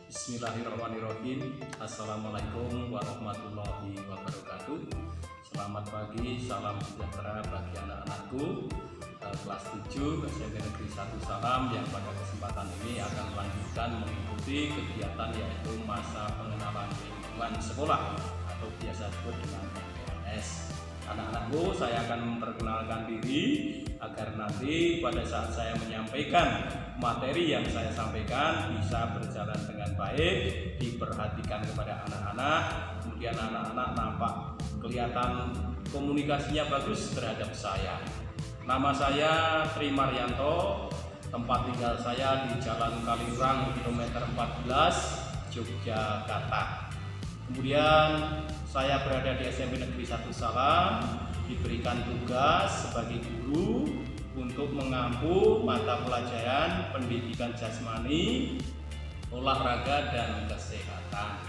Bismillahirrahmanirrahim. Assalamualaikum warahmatullahi wabarakatuh. Selamat pagi, salam sejahtera bagi anak-anakku kelas 7 SMP Negeri 1 Salam yang pada kesempatan ini akan melanjutkan mengikuti kegiatan yaitu masa pengenalan lingkungan sekolah atau biasa disebut dengan MPLS. Anak-anakku, saya akan memperkenalkan diri agar nanti pada saat saya menyampaikan materi yang saya sampaikan bisa berjalan dengan baik, diperhatikan kepada anak-anak, kemudian anak-anak nampak kelihatan komunikasinya bagus terhadap saya. Nama saya Tri Maryanto, tempat tinggal saya di Jalan Kaliurang kilometer 14 Yogyakarta. Kemudian saya berada di SMP Negeri 1 Salam, diberikan tugas sebagai guru untuk mengampu mata pelajaran pendidikan jasmani, olahraga dan kesehatan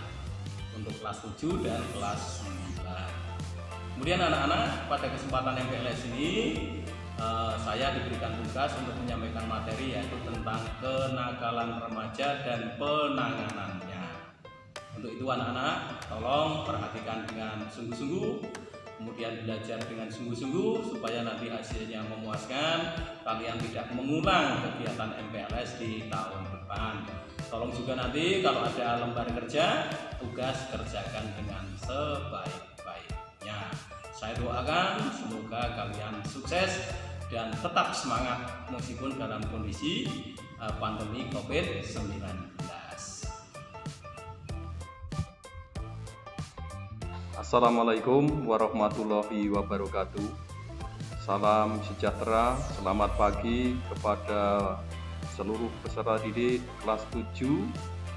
untuk kelas 7 dan kelas 9. Kemudian anak-anak, pada kesempatan MPLS ini saya diberikan tugas untuk menyampaikan materi yaitu tentang kenakalan remaja dan penanganannya. Untuk itu anak-anak, tolong perhatikan dengan sungguh-sungguh, kemudian belajar dengan sungguh-sungguh supaya nanti hasilnya memuaskan, kalian tidak mengulang kegiatan MPLS di tahun depan. Tolong juga nanti kalau ada lembar kerja, tugas kerjakan dengan sebaik-baiknya. Saya doakan semoga kalian sukses dan tetap semangat meskipun dalam kondisi pandemi COVID-19. Assalamualaikum warahmatullahi wabarakatuh. Salam sejahtera, selamat pagi kepada seluruh peserta didik kelas 7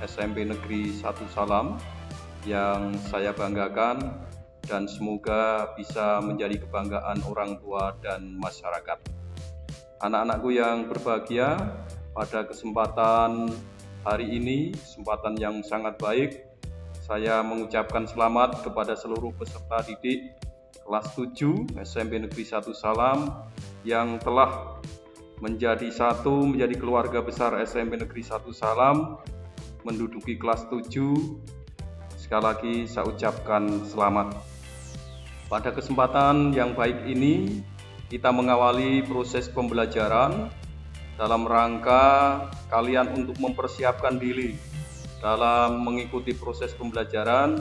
SMP Negeri 1 Salam yang saya banggakan dan semoga bisa menjadi kebanggaan orang tua dan masyarakat. Anak-anakku yang berbahagia, pada kesempatan hari ini, kesempatan yang sangat baik, saya mengucapkan selamat kepada seluruh peserta didik kelas 7 SMP Negeri 1 Salam yang telah menjadi keluarga besar SMP Negeri 1 Salam, menduduki kelas 7. Sekali lagi saya ucapkan selamat. Pada kesempatan yang baik ini, kita mengawali proses pembelajaran dalam rangka kalian untuk mempersiapkan diri dalam mengikuti proses pembelajaran,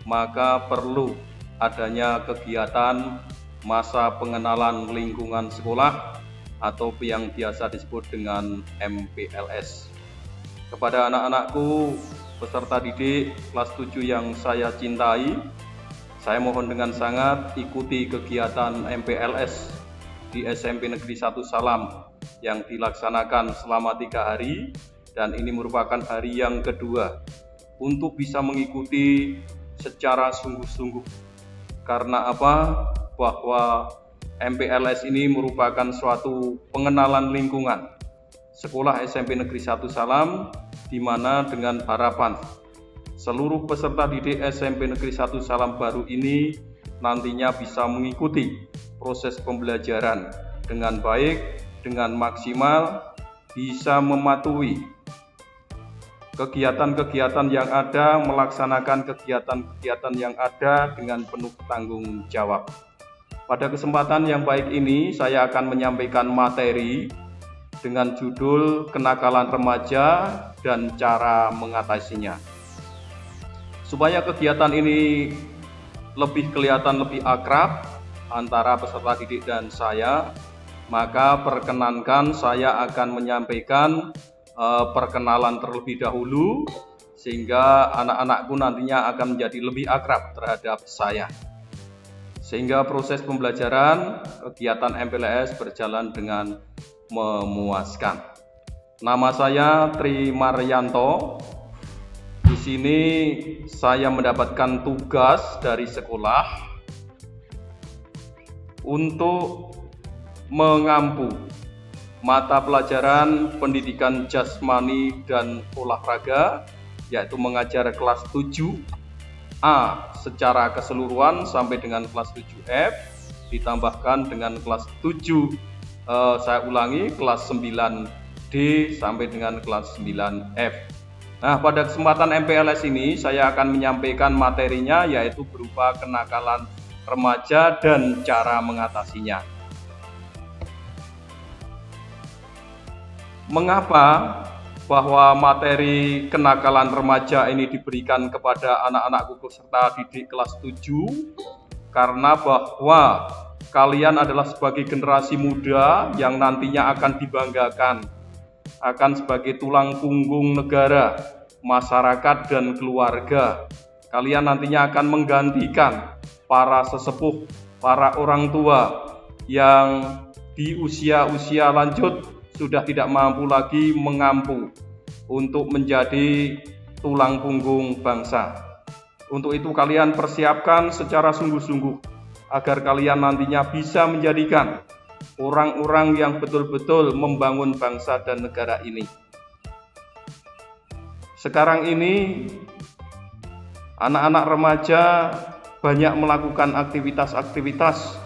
maka perlu adanya kegiatan masa pengenalan lingkungan sekolah atau yang biasa disebut dengan MPLS. Kepada anak-anakku peserta didik kelas 7 yang saya cintai, saya mohon dengan sangat ikuti kegiatan MPLS di SMP Negeri 1 Salam yang dilaksanakan selama 3 hari. Dan ini merupakan hari yang kedua untuk bisa mengikuti secara sungguh-sungguh. Karena apa? Bahwa MPLS ini merupakan suatu pengenalan lingkungan sekolah SMP Negeri 1 Salam, di mana dengan harapan seluruh peserta didik SMP Negeri 1 Salam baru ini nantinya bisa mengikuti proses pembelajaran dengan baik, dengan maksimal, bisa mematuhi kegiatan-kegiatan yang ada, melaksanakan kegiatan-kegiatan yang ada dengan penuh tanggung jawab. Pada kesempatan yang baik ini, saya akan menyampaikan materi dengan judul kenakalan remaja dan cara mengatasinya. Supaya kegiatan ini lebih kelihatan lebih akrab antara peserta didik dan saya, maka perkenankan saya akan menyampaikan perkenalan terlebih dahulu sehingga anak-anakku nantinya akan menjadi lebih akrab terhadap saya, sehingga proses pembelajaran kegiatan MPLS berjalan dengan memuaskan. Nama saya Tri Maryanto. Di sini saya mendapatkan tugas dari sekolah untuk mengampu mata pelajaran pendidikan jasmani dan olahraga, yaitu mengajar kelas 7A secara keseluruhan sampai dengan kelas 7F, ditambahkan dengan kelas 7, kelas 9D sampai dengan kelas 9F. Nah, pada kesempatan MPLS ini saya akan menyampaikan materinya, yaitu berupa kenakalan remaja dan cara mengatasinya. Mengapa bahwa materi kenakalan remaja ini diberikan kepada anak-anak gugus serta didik kelas 7? Karena bahwa kalian adalah sebagai generasi muda yang nantinya akan dibanggakan, akan sebagai tulang punggung negara, masyarakat, dan keluarga. Kalian nantinya akan menggantikan para sesepuh, para orang tua yang di usia-usia lanjut sudah tidak mampu lagi mengampu untuk menjadi tulang punggung bangsa. Untuk itu kalian persiapkan secara sungguh-sungguh agar kalian nantinya bisa menjadikan orang-orang yang betul-betul membangun bangsa dan negara ini. Sekarang ini anak-anak remaja banyak melakukan aktivitas-aktivitas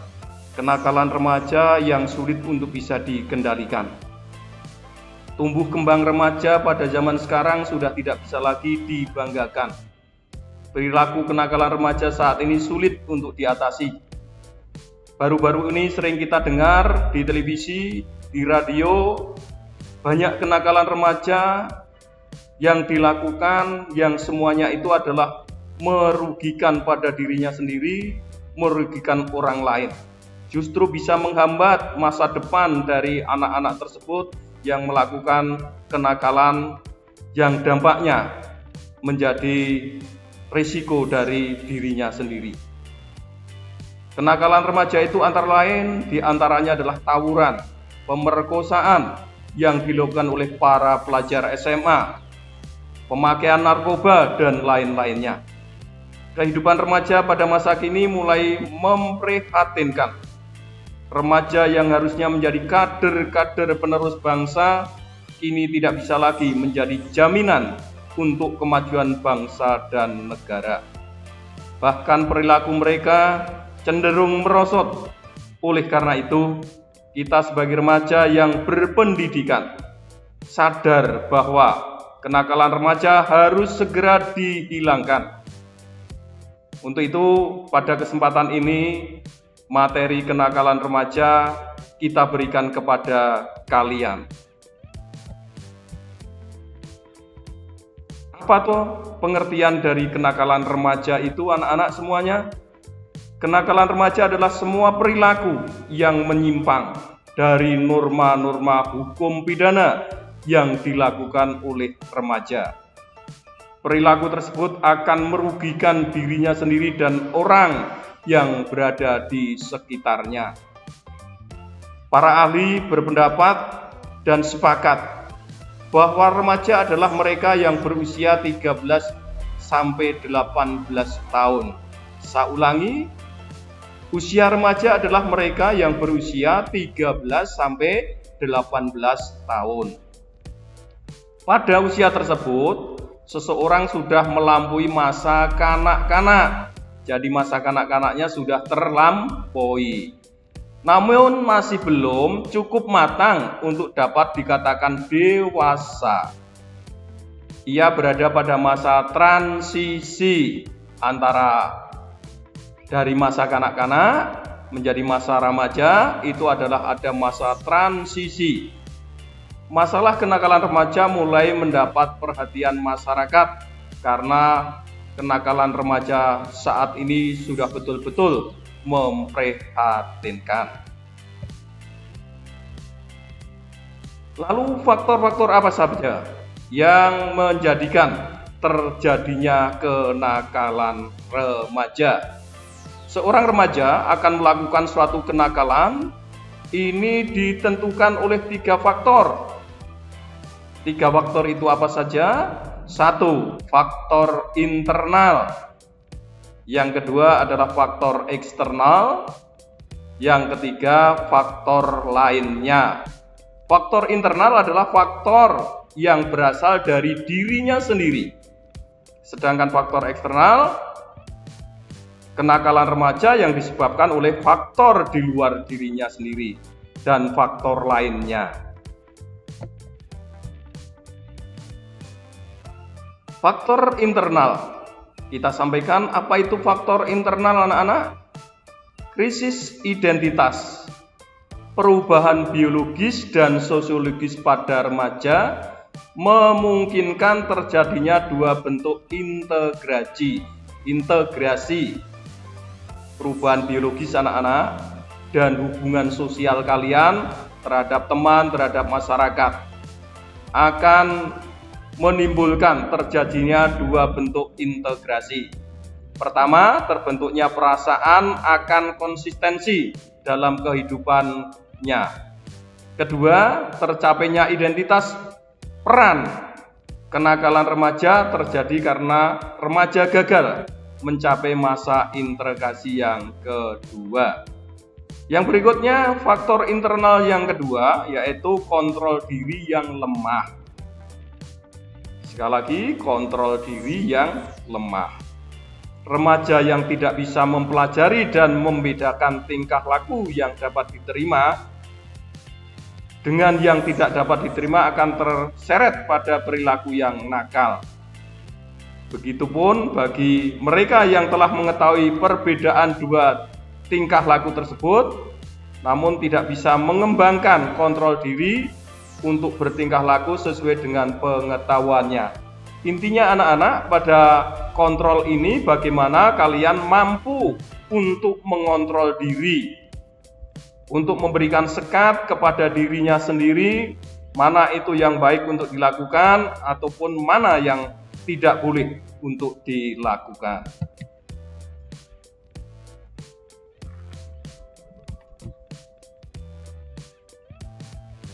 kenakalan remaja yang sulit untuk bisa dikendalikan. Tumbuh kembang remaja pada zaman sekarang sudah tidak bisa lagi dibanggakan. Perilaku kenakalan remaja saat ini sulit untuk diatasi. Baru-baru ini sering kita dengar di televisi, di radio, banyak kenakalan remaja yang dilakukan yang semuanya itu adalah merugikan pada dirinya sendiri, merugikan orang lain. Justru bisa menghambat masa depan dari anak-anak tersebut yang melakukan kenakalan yang dampaknya menjadi risiko dari dirinya sendiri. Kenakalan remaja itu antara lain diantaranya adalah tawuran, pemerkosaan yang dilakukan oleh para pelajar SMA, pemakaian narkoba, dan lain-lainnya. Kehidupan remaja pada masa kini mulai memprihatinkan. Remaja yang harusnya menjadi kader-kader penerus bangsa kini tidak bisa lagi menjadi jaminan untuk kemajuan bangsa dan negara. Bahkan perilaku mereka cenderung merosot. Oleh karena itu, kita sebagai remaja yang berpendidikan sadar bahwa kenakalan remaja harus segera dihilangkan. Untuk itu, pada kesempatan ini materi kenakalan remaja kita berikan kepada kalian. Apa tuh pengertian dari kenakalan remaja itu, anak-anak semuanya? Kenakalan remaja adalah semua perilaku yang menyimpang dari norma-norma hukum pidana yang dilakukan oleh remaja. Perilaku tersebut akan merugikan dirinya sendiri dan orang yang berada di sekitarnya. Para ahli berpendapat dan sepakat bahwa remaja adalah mereka yang berusia 13 sampai 18 tahun. Saya ulangi, usia remaja adalah mereka yang berusia 13 sampai 18 tahun. Pada usia tersebut, seseorang sudah melampaui masa kanak-kanak. Jadi masa kanak-kanaknya sudah terlampaui. Namun masih belum cukup matang untuk dapat dikatakan dewasa. Ia berada pada masa transisi antara dari masa kanak-kanak menjadi masa remaja. Itu adalah ada masa transisi. Masalah kenakalan remaja mulai mendapat perhatian masyarakat karena kenakalan remaja saat ini sudah betul-betul memprihatinkan. Lalu faktor-faktor apa saja yang menjadikan terjadinya kenakalan remaja? Seorang remaja akan melakukan suatu kenakalan, ini ditentukan oleh 3 faktor. 3 faktor itu apa saja? 1. Faktor internal. Yang kedua adalah faktor eksternal. Yang ketiga, faktor lainnya. Faktor internal adalah faktor yang berasal dari dirinya sendiri. Sedangkan faktor eksternal, kenakalan remaja yang disebabkan oleh faktor di luar dirinya sendiri dan faktor lainnya. Faktor internal. Kita sampaikan apa itu faktor internal anak-anak? Krisis identitas, perubahan biologis dan sosiologis pada remaja memungkinkan terjadinya dua bentuk integrasi perubahan biologis anak-anak dan hubungan sosial kalian terhadap teman, terhadap masyarakat akan menimbulkan terjadinya dua bentuk integrasi. Pertama, terbentuknya perasaan akan konsistensi dalam kehidupannya. Kedua, tercapainya identitas peran. Kenakalan remaja terjadi karena remaja gagal mencapai masa integrasi yang kedua. Yang berikutnya, faktor internal yang kedua yaitu kontrol diri yang lemah. Sekali lagi, kontrol diri yang lemah. Remaja yang tidak bisa mempelajari dan membedakan tingkah laku yang dapat diterima dengan yang tidak dapat diterima akan terseret pada perilaku yang nakal. Begitupun bagi mereka yang telah mengetahui perbedaan dua tingkah laku tersebut, namun tidak bisa mengembangkan kontrol diri untuk bertingkah laku sesuai dengan pengetahuannya. Intinya anak-anak, pada kontrol ini bagaimana kalian mampu untuk mengontrol diri, untuk memberikan sekat kepada dirinya sendiri, mana itu yang baik untuk dilakukan ataupun mana yang tidak boleh untuk dilakukan.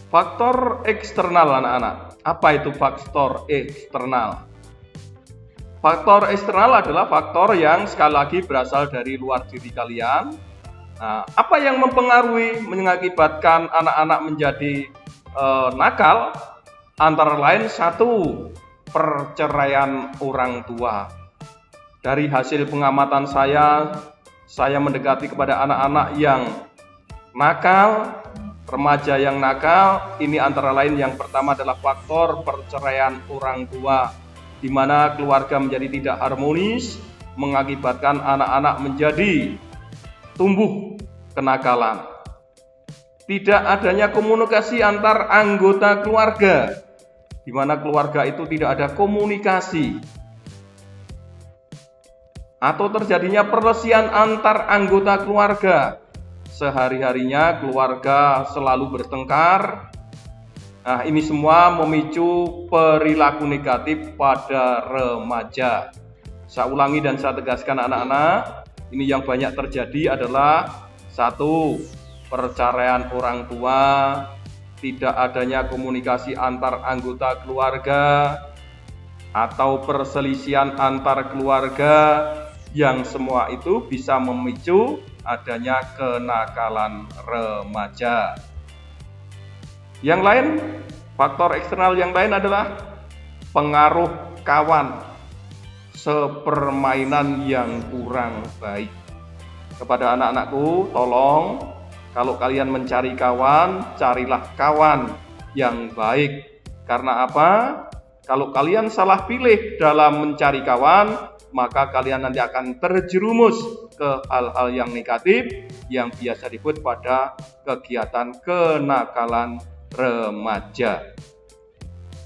Faktor eksternal anak-anak. Apa itu faktor eksternal? Faktor eksternal adalah faktor yang sekali lagi berasal dari luar diri kalian. Nah, apa yang mempengaruhi mengakibatkan anak-anak menjadi nakal? Antara lain satu, perceraian orang tua. Dari hasil pengamatan saya mendekati kepada anak-anak yang nakal, remaja yang nakal. Ini antara lain yang pertama adalah faktor perceraian orang tua, di mana keluarga menjadi tidak harmonis, mengakibatkan anak-anak menjadi tumbuh kenakalan. Tidak adanya komunikasi antar anggota keluarga, di mana keluarga itu tidak ada komunikasi, atau terjadinya perselisihan antar anggota keluarga. Sehari-harinya keluarga selalu bertengkar. Nah, ini semua memicu perilaku negatif pada remaja. Saya ulangi dan saya tegaskan anak-anak, ini yang banyak terjadi adalah satu, perceraian orang tua, tidak adanya komunikasi antar anggota keluarga, atau perselisihan antar keluarga, yang semua itu bisa memicu adanya kenakalan remaja. Yang lain, faktor eksternal yang lain adalah pengaruh kawan, sepermainan yang kurang baik. Kepada anak-anakku, tolong kalau kalian mencari kawan, carilah kawan yang baik. Karena apa? Kalau kalian salah pilih dalam mencari kawan, maka kalian nanti akan terjerumus ke hal-hal yang negatif yang biasa disebut pada kegiatan kenakalan remaja.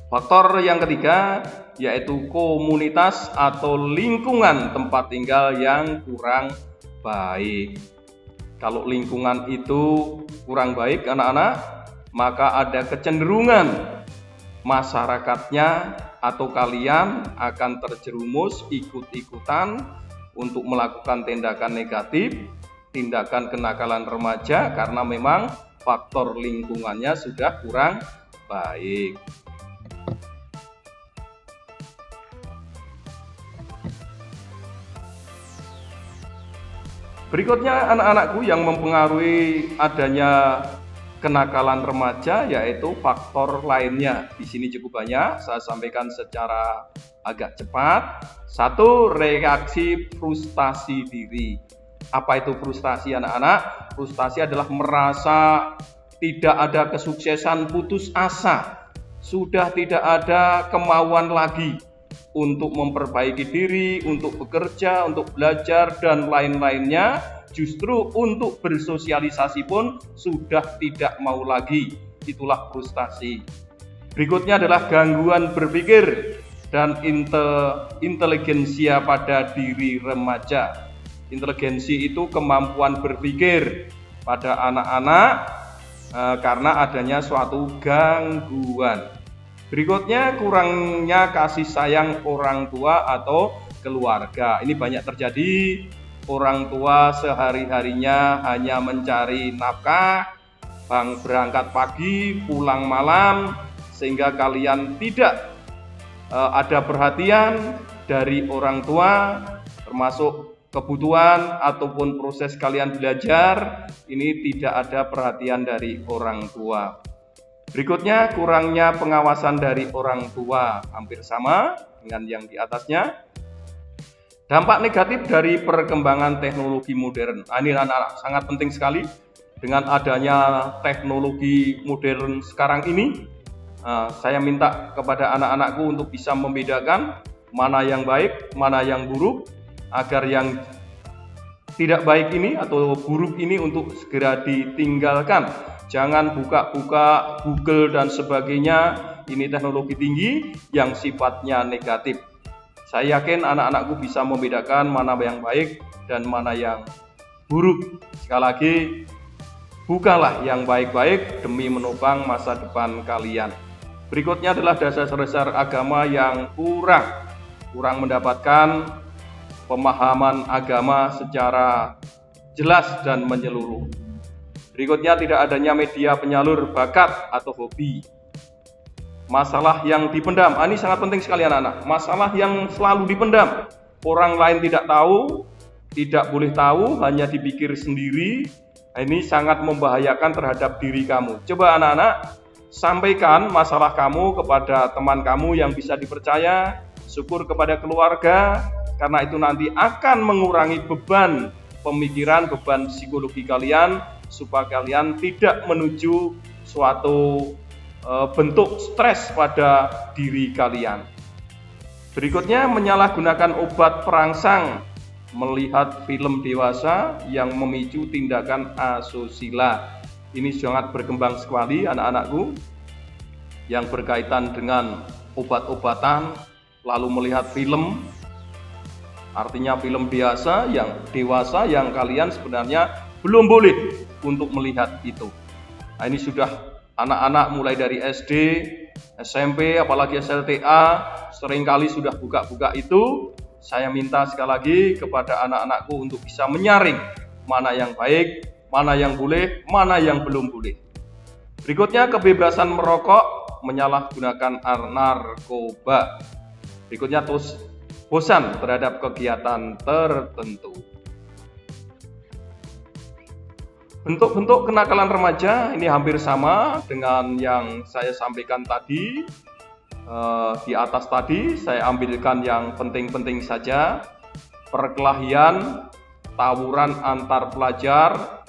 Faktor yang ketiga yaitu komunitas atau lingkungan tempat tinggal yang kurang baik. Kalau lingkungan itu kurang baik anak-anak, maka ada kecenderungan masyarakatnya atau kalian akan terjerumus ikut-ikutan untuk melakukan tindakan negatif, tindakan kenakalan remaja karena memang faktor lingkungannya sudah kurang baik. Berikutnya anak-anakku yang mempengaruhi adanya kenakalan remaja yaitu faktor lainnya. Di sini cukup banyak, saya sampaikan secara agak cepat. Satu, reaksi frustasi diri. Apa itu frustasi anak-anak? Frustasi adalah merasa tidak ada kesuksesan, putus asa, sudah tidak ada kemauan lagi. untuk memperbaiki diri, untuk bekerja, untuk belajar, dan lain-lainnya. Justru untuk bersosialisasi pun sudah tidak mau lagi. Itulah frustasi. Berikutnya adalah gangguan berpikir dan inteligensia pada diri remaja. Inteligensi itu kemampuan berpikir pada anak-anak karena adanya suatu gangguan. Berikutnya kurangnya kasih sayang orang tua atau keluarga. Ini banyak terjadi. Orang tua sehari-harinya hanya mencari nafkah, berangkat pagi, pulang malam, sehingga kalian tidak ada perhatian dari orang tua, termasuk kebutuhan ataupun proses kalian belajar. Ini tidak ada perhatian dari orang tua. Berikutnya kurangnya pengawasan dari orang tua, hampir sama dengan yang di atasnya. Dampak negatif dari perkembangan teknologi modern. Ini anak-anak sangat penting sekali. Dengan adanya teknologi modern sekarang ini, saya minta kepada anak-anakku untuk bisa membedakan mana yang baik, mana yang buruk, agar yang tidak baik ini atau buruk ini untuk segera ditinggalkan. Jangan buka-buka Google dan sebagainya, ini teknologi tinggi yang sifatnya negatif. Saya yakin anak-anakku bisa membedakan mana yang baik dan mana yang buruk. Sekali lagi, bukalah yang baik-baik demi menopang masa depan kalian. Berikutnya adalah dasar-dasar agama yang kurang mendapatkan pemahaman agama secara jelas dan menyeluruh. Berikutnya tidak adanya media penyalur bakat atau hobi. Masalah yang dipendam, ini sangat penting sekali anak-anak. Masalah yang selalu dipendam, orang lain tidak tahu, tidak boleh tahu, hanya dipikir sendiri. Ini sangat membahayakan terhadap diri kamu. Coba anak-anak, sampaikan masalah kamu kepada teman kamu yang bisa dipercaya, syukur kepada keluarga, karena itu nanti akan mengurangi beban pemikiran, beban psikologi kalian, supaya kalian tidak menuju suatu bentuk stres pada diri kalian. Berikutnya menyalahgunakan obat perangsang, melihat film dewasa yang memicu tindakan asusila. Ini sangat berkembang sekali anak-anakku, yang berkaitan dengan obat-obatan, lalu melihat film, artinya film dewasa yang kalian sebenarnya belum boleh untuk melihat itu. Nah, ini sudah anak-anak mulai dari SD, SMP, apalagi SLTA, seringkali sudah buka-buka itu. Saya minta sekali lagi kepada anak-anakku untuk bisa menyaring mana yang baik, mana yang boleh, mana yang belum boleh. Berikutnya kebebasan merokok, menyalahgunakan narkoba. Berikutnya bosan terhadap kegiatan tertentu. Bentuk-bentuk kenakalan remaja ini hampir sama dengan yang saya sampaikan tadi. Di atas tadi saya ambilkan yang penting-penting saja. Perkelahian, tawuran antar pelajar.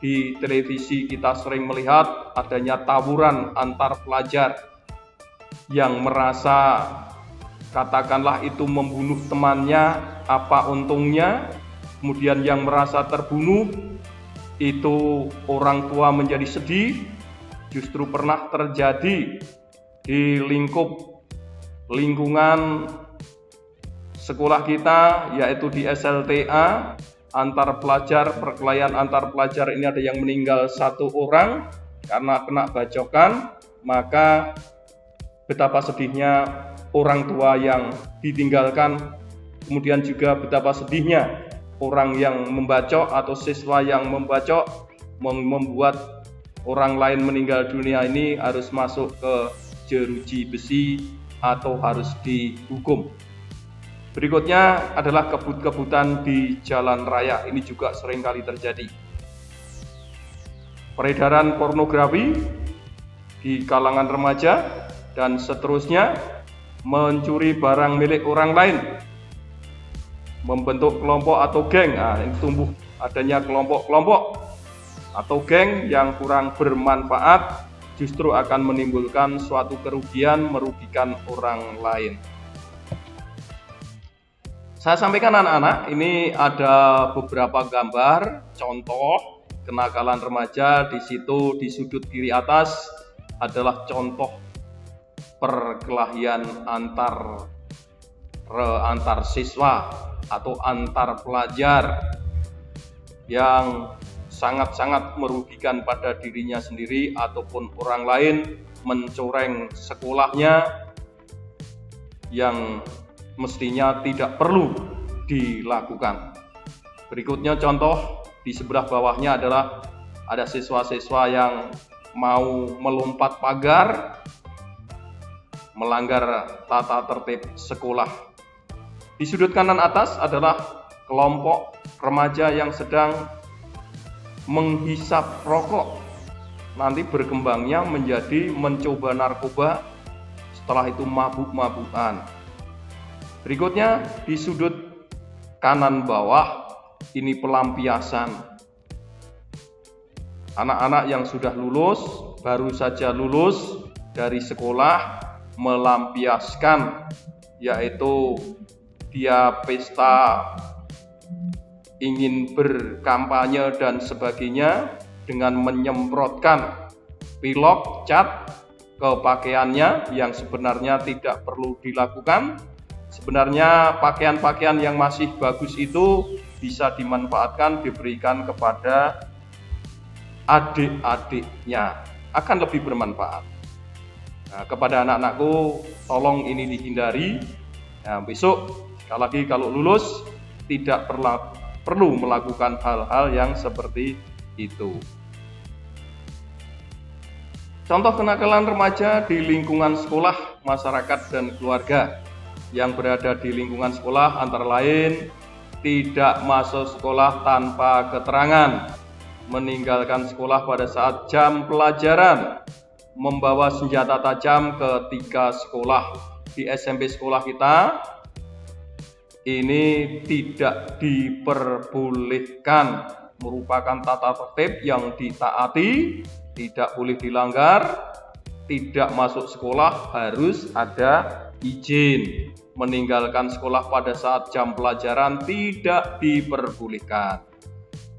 Di televisi kita sering melihat adanya tawuran antar pelajar yang merasa katakanlah itu membunuh temannya, apa untungnya. Kemudian yang merasa terbunuh itu orang tua menjadi sedih. Justru pernah terjadi di lingkungan sekolah kita, yaitu di SLTA, antar pelajar, perkelahian antar pelajar ini ada yang meninggal 1 orang karena kena bacokan. Maka betapa sedihnya orang tua yang ditinggalkan, kemudian juga betapa sedihnya orang yang membacok atau siswa yang membacok, membuat orang lain meninggal dunia. Ini harus masuk ke jeruji besi atau harus dihukum. Berikutnya adalah kebut-kebutan di jalan raya. Ini juga seringkali terjadi. Peredaran pornografi di kalangan remaja dan seterusnya, mencuri barang milik orang lain, membentuk kelompok atau geng. Ini tumbuh adanya kelompok-kelompok atau geng yang kurang bermanfaat, justru akan menimbulkan suatu kerugian, merugikan orang lain. Saya sampaikan anak-anak, ini ada beberapa gambar contoh kenakalan remaja. Di situ di sudut kiri atas adalah contoh perkelahian antar siswa atau antar pelajar yang sangat-sangat merugikan pada dirinya sendiri ataupun orang lain, mencoreng sekolahnya yang mestinya tidak perlu dilakukan. Berikutnya contoh di sebelah bawahnya adalah ada siswa-siswa yang mau melompat pagar, melanggar tata tertib sekolah. Di sudut kanan atas adalah kelompok remaja yang sedang menghisap rokok, nanti berkembangnya menjadi mencoba narkoba, setelah itu mabuk-mabukan. Berikutnya di sudut kanan bawah ini pelampiasan. Anak-anak yang sudah lulus, baru saja lulus dari sekolah, melampiaskan, yaitu dia pesta ingin berkampanye dan sebagainya dengan menyemprotkan pilok cat ke pakaiannya yang sebenarnya tidak perlu dilakukan. Sebenarnya pakaian-pakaian yang masih bagus itu bisa dimanfaatkan, diberikan kepada adik-adiknya, akan lebih bermanfaat. Nah, kepada anak-anakku, tolong ini dihindari. Nah, besok sekali lagi kalau lulus tidak perlu melakukan hal-hal yang seperti itu. Contoh kenakalan remaja di lingkungan sekolah, masyarakat, dan keluarga. Yang berada di lingkungan sekolah antara lain tidak masuk sekolah tanpa keterangan, meninggalkan sekolah pada saat jam pelajaran, membawa senjata tajam ketika sekolah. Di SMP sekolah kita ini tidak diperbolehkan, merupakan tata tertib yang ditaati, tidak boleh dilanggar. Tidak masuk sekolah harus ada izin. Meninggalkan sekolah pada saat jam pelajaran tidak diperbolehkan.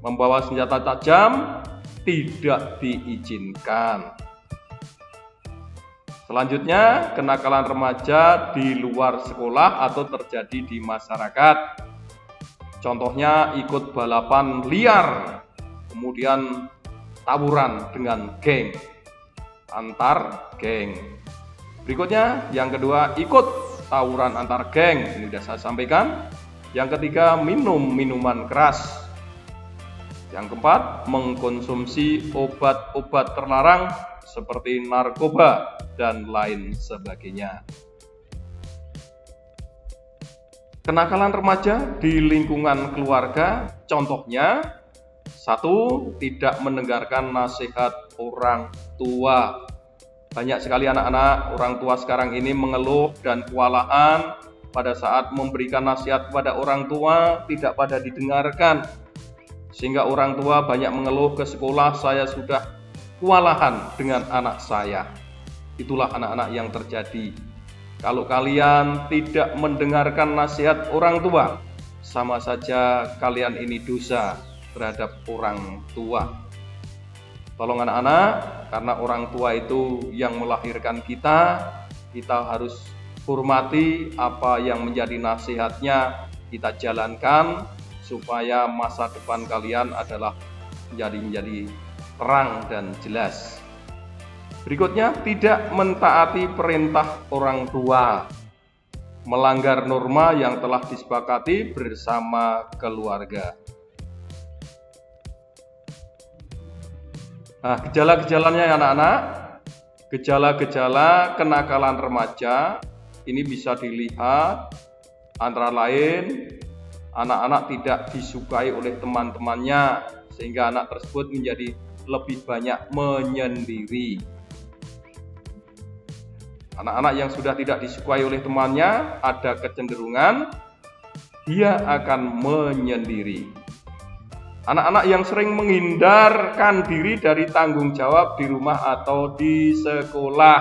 Membawa senjata tajam tidak diizinkan. Selanjutnya, kenakalan remaja di luar sekolah atau terjadi di masyarakat. Contohnya ikut balapan liar, kemudian tawuran dengan geng, antar geng. Berikutnya, yang kedua, ikut tawuran antar geng, ini sudah saya sampaikan. Yang ketiga, minum minuman keras. Yang keempat, mengkonsumsi obat-obat terlarang seperti narkoba dan lain sebagainya. Kenakalan remaja di lingkungan keluarga, contohnya 1. Tidak mendengarkan nasihat orang tua. Banyak sekali anak-anak orang tua sekarang ini mengeluh dan kewalahan pada saat memberikan nasihat kepada orang tua, tidak pada didengarkan. Sehingga orang tua banyak mengeluh ke sekolah, saya sudah kewalahan dengan anak saya. Itulah anak-anak yang terjadi. Kalau kalian tidak mendengarkan nasihat orang tua, sama saja kalian ini dosa terhadap orang tua. Tolong anak-anak, karena orang tua itu yang melahirkan kita harus hormati apa yang menjadi nasihatnya, kita jalankan supaya masa depan kalian adalah menjadi terang dan jelas. Berikutnya, tidak mentaati perintah orang tua, melanggar norma yang telah disepakati bersama keluarga. Nah, gejala-gejalanya ya anak-anak, gejala-gejala kenakalan remaja ini bisa dilihat antara lain anak-anak tidak disukai oleh teman-temannya sehingga anak tersebut menjadi lebih banyak menyendiri. Anak-anak yang sudah tidak disukai oleh temannya ada kecenderungan dia akan menyendiri. Anak-anak yang sering menghindarkan diri dari tanggung jawab di rumah atau di sekolah.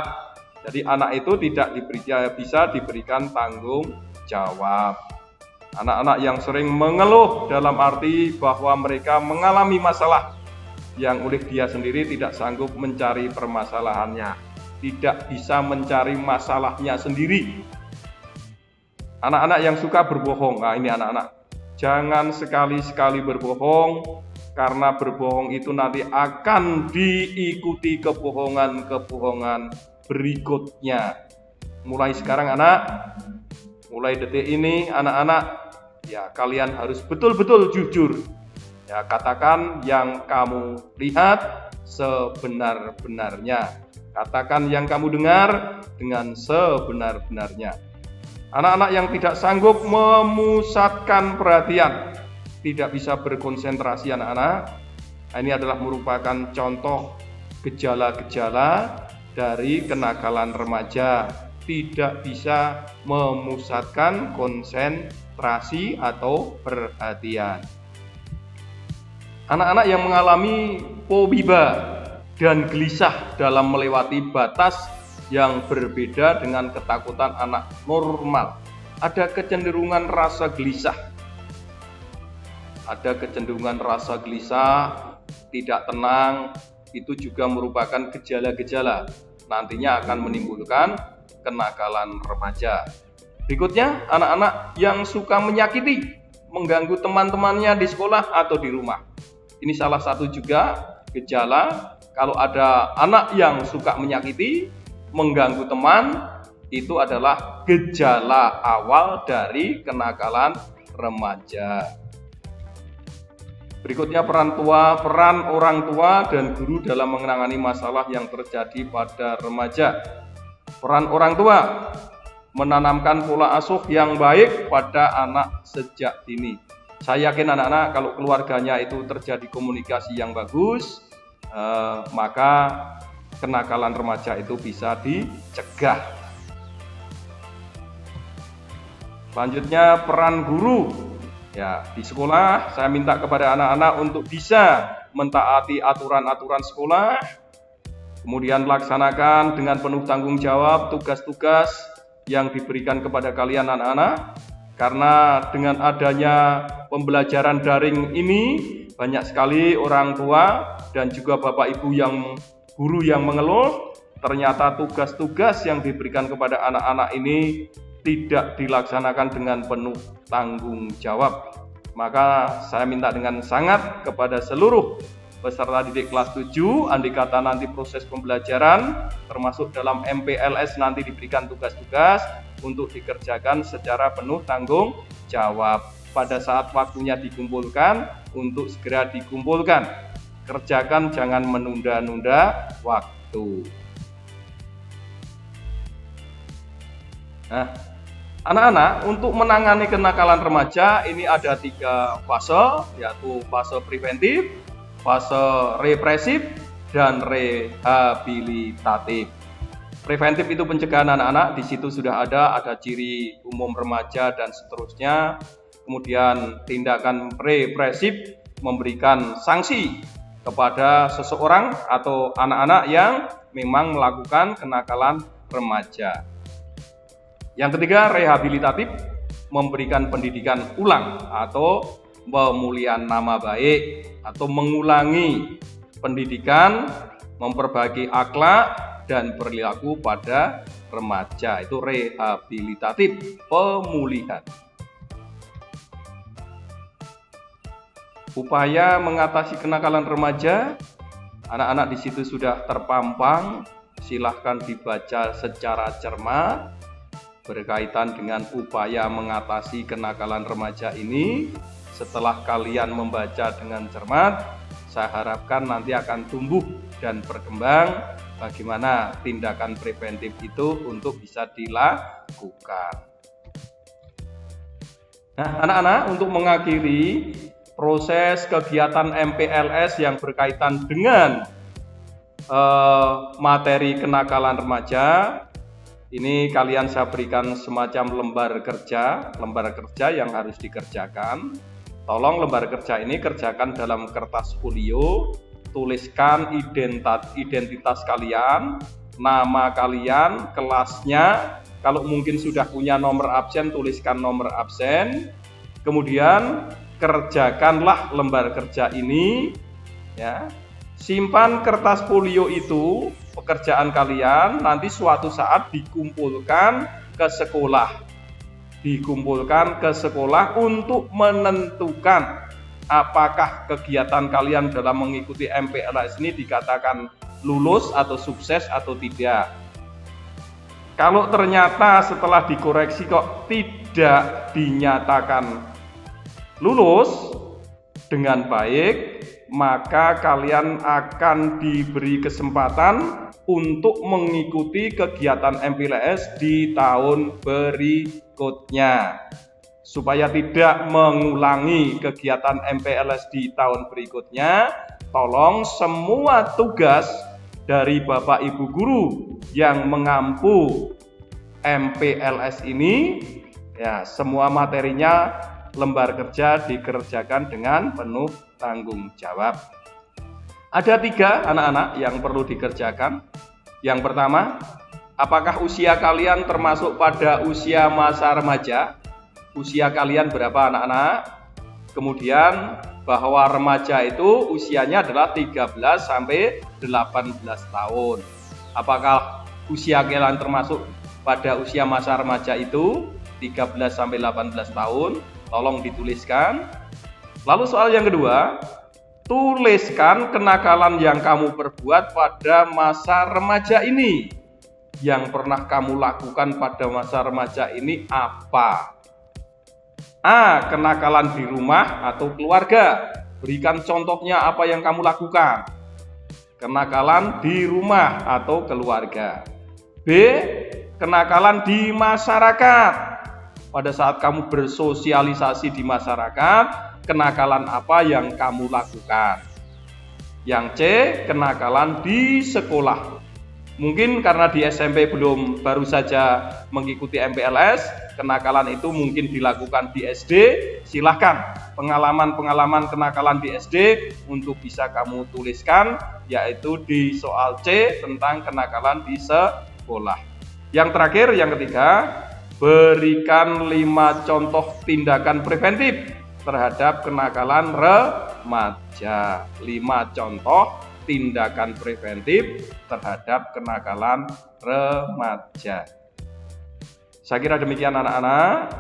Jadi anak itu tidak bisa diberikan tanggung jawab. Anak-anak yang sering mengeluh dalam arti bahwa mereka mengalami masalah yang oleh dia sendiri tidak sanggup mencari permasalahannya, tidak bisa mencari masalahnya sendiri. Anak-anak yang suka berbohong, nah ini anak-anak, jangan sekali-sekali berbohong, karena berbohong itu nanti akan diikuti kebohongan-kebohongan berikutnya. Mulai sekarang anak, mulai detik ini anak-anak, ya kalian harus betul-betul jujur. Ya, katakan yang kamu lihat sebenar-benarnya. Katakan yang kamu dengar dengan sebenar-benarnya. Anak-anak yang tidak sanggup memusatkan perhatian, tidak bisa berkonsentrasi anak-anak. Ini adalah merupakan contoh gejala-gejala dari kenakalan remaja. Tidak bisa memusatkan konsentrasi atau perhatian. Anak-anak yang mengalami fobia dan gelisah dalam melewati batas yang berbeda dengan ketakutan anak normal. Ada kecenderungan rasa gelisah. Tidak tenang, itu juga merupakan gejala-gejala. Nantinya akan menimbulkan kenakalan remaja. Berikutnya, anak-anak yang suka menyakiti, mengganggu teman-temannya di sekolah atau di rumah. Ini salah satu juga gejala. Kalau ada anak yang suka menyakiti, mengganggu teman, itu adalah gejala awal dari kenakalan remaja. Berikutnya peran orang tua dan guru dalam menangani masalah yang terjadi pada remaja. Peran orang tua menanamkan pola asuh yang baik pada anak sejak dini. Saya yakin anak-anak kalau keluarganya itu terjadi komunikasi yang bagus, maka kenakalan remaja itu bisa dicegah. Selanjutnya peran guru. Ya, di sekolah saya minta kepada anak-anak untuk bisa mentaati aturan-aturan sekolah, kemudian laksanakan dengan penuh tanggung jawab tugas-tugas yang diberikan kepada kalian anak-anak. Karena dengan adanya pembelajaran daring ini, banyak sekali orang tua dan juga bapak ibu yang guru yang mengeluh, ternyata tugas-tugas yang diberikan kepada anak-anak ini tidak dilaksanakan dengan penuh tanggung jawab. Maka saya minta dengan sangat kepada seluruh peserta didik kelas 7, andai kata nanti proses pembelajaran termasuk dalam MPLS nanti diberikan tugas-tugas untuk dikerjakan secara penuh tanggung jawab. Pada saat waktunya dikumpulkan, untuk segera dikumpulkan. Kerjakan, jangan menunda-nunda waktu. Nah, anak-anak, untuk menangani kenakalan remaja ini ada 3 fase, yaitu fase preventif, fase represif, dan rehabilitatif. Preventif itu pencegahan anak-anak, di situ sudah ada ciri umum remaja dan seterusnya. Kemudian tindakan represif memberikan sanksi kepada seseorang atau anak-anak yang memang melakukan kenakalan remaja. Yang ketiga, rehabilitatif, memberikan pendidikan ulang atau pemulihan nama baik atau mengulangi pendidikan, memperbaiki akhlak dan perilaku pada remaja. Itu rehabilitatif, pemulihan. Upaya mengatasi kenakalan remaja, anak-anak di situ sudah terpampang, silahkan dibaca secara cermat berkaitan dengan upaya mengatasi kenakalan remaja ini. Setelah kalian membaca dengan cermat, saya harapkan nanti akan tumbuh dan berkembang bagaimana tindakan preventif itu untuk bisa dilakukan. Nah, anak-anak, untuk mengakhiri proses kegiatan MPLS yang berkaitan dengan materi kenakalan remaja, ini kalian saya berikan semacam lembar kerja yang harus dikerjakan. Tolong lembar kerja ini kerjakan dalam kertas folio, tuliskan identitas kalian, nama kalian, kelasnya. Kalau mungkin sudah punya nomor absen, tuliskan nomor absen. Kemudian kerjakanlah lembar kerja ini, ya. Simpan kertas folio itu, pekerjaan kalian nanti suatu saat dikumpulkan ke sekolah. Dikumpulkan ke sekolah untuk menentukan apakah kegiatan kalian dalam mengikuti MPLS ini dikatakan lulus atau sukses atau tidak. Kalau ternyata setelah dikoreksi kok tidak dinyatakan lulus dengan baik, maka kalian akan diberi kesempatan untuk mengikuti kegiatan MPLS di tahun berikutnya. Supaya tidak mengulangi kegiatan MPLS di tahun berikutnya, tolong semua tugas dari Bapak Ibu guru yang mengampu MPLS ini, ya, semua materinya lembar kerja dikerjakan dengan penuh tanggung jawab. Ada 3 anak-anak yang perlu dikerjakan. Yang pertama, apakah usia kalian termasuk pada usia masa remaja? Usia kalian berapa anak-anak? Kemudian bahwa remaja itu usianya adalah 13 sampai 18 tahun. Apakah usia kalian termasuk pada usia masa remaja itu 13 sampai 18 tahun? Tolong dituliskan. Lalu soal yang kedua, tuliskan kenakalan yang kamu perbuat pada masa remaja ini. Yang pernah kamu lakukan pada masa remaja ini apa? A. Kenakalan di rumah atau keluarga. Berikan contohnya apa yang kamu lakukan. Kenakalan di rumah atau keluarga. B. Kenakalan di masyarakat. Pada saat kamu bersosialisasi di masyarakat, kenakalan apa yang kamu lakukan. Yang C. Kenakalan di sekolah. Mungkin karena di SMP baru saja mengikuti MPLS, kenakalan itu mungkin dilakukan di SD. Silahkan pengalaman-pengalaman kenakalan di SD untuk bisa kamu tuliskan, yaitu di soal C tentang kenakalan di sekolah. Yang terakhir, yang ketiga, berikan 5 contoh tindakan preventif terhadap kenakalan remaja. 5 contoh tindakan preventif terhadap kenakalan remaja. Saya kira demikian anak-anak,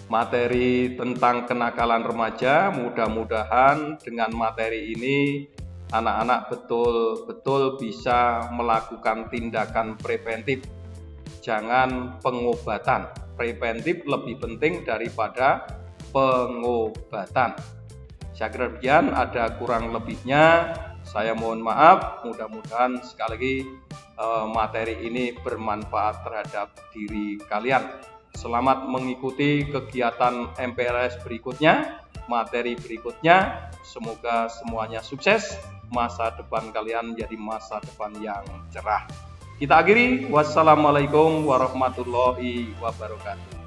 materi tentang kenakalan remaja. Mudah-mudahan dengan materi ini anak-anak betul-betul bisa melakukan tindakan preventif. Jangan pengobatan. Preventif lebih penting daripada pengobatan. Saya kira demikian, ada kurang lebihnya saya mohon maaf. Mudah-mudahan sekali lagi materi ini bermanfaat terhadap diri kalian. Selamat mengikuti kegiatan MPLS berikutnya, materi berikutnya. Semoga semuanya sukses, masa depan kalian menjadi masa depan yang cerah. Kita akhiri, wassalamualaikum warahmatullahi wabarakatuh.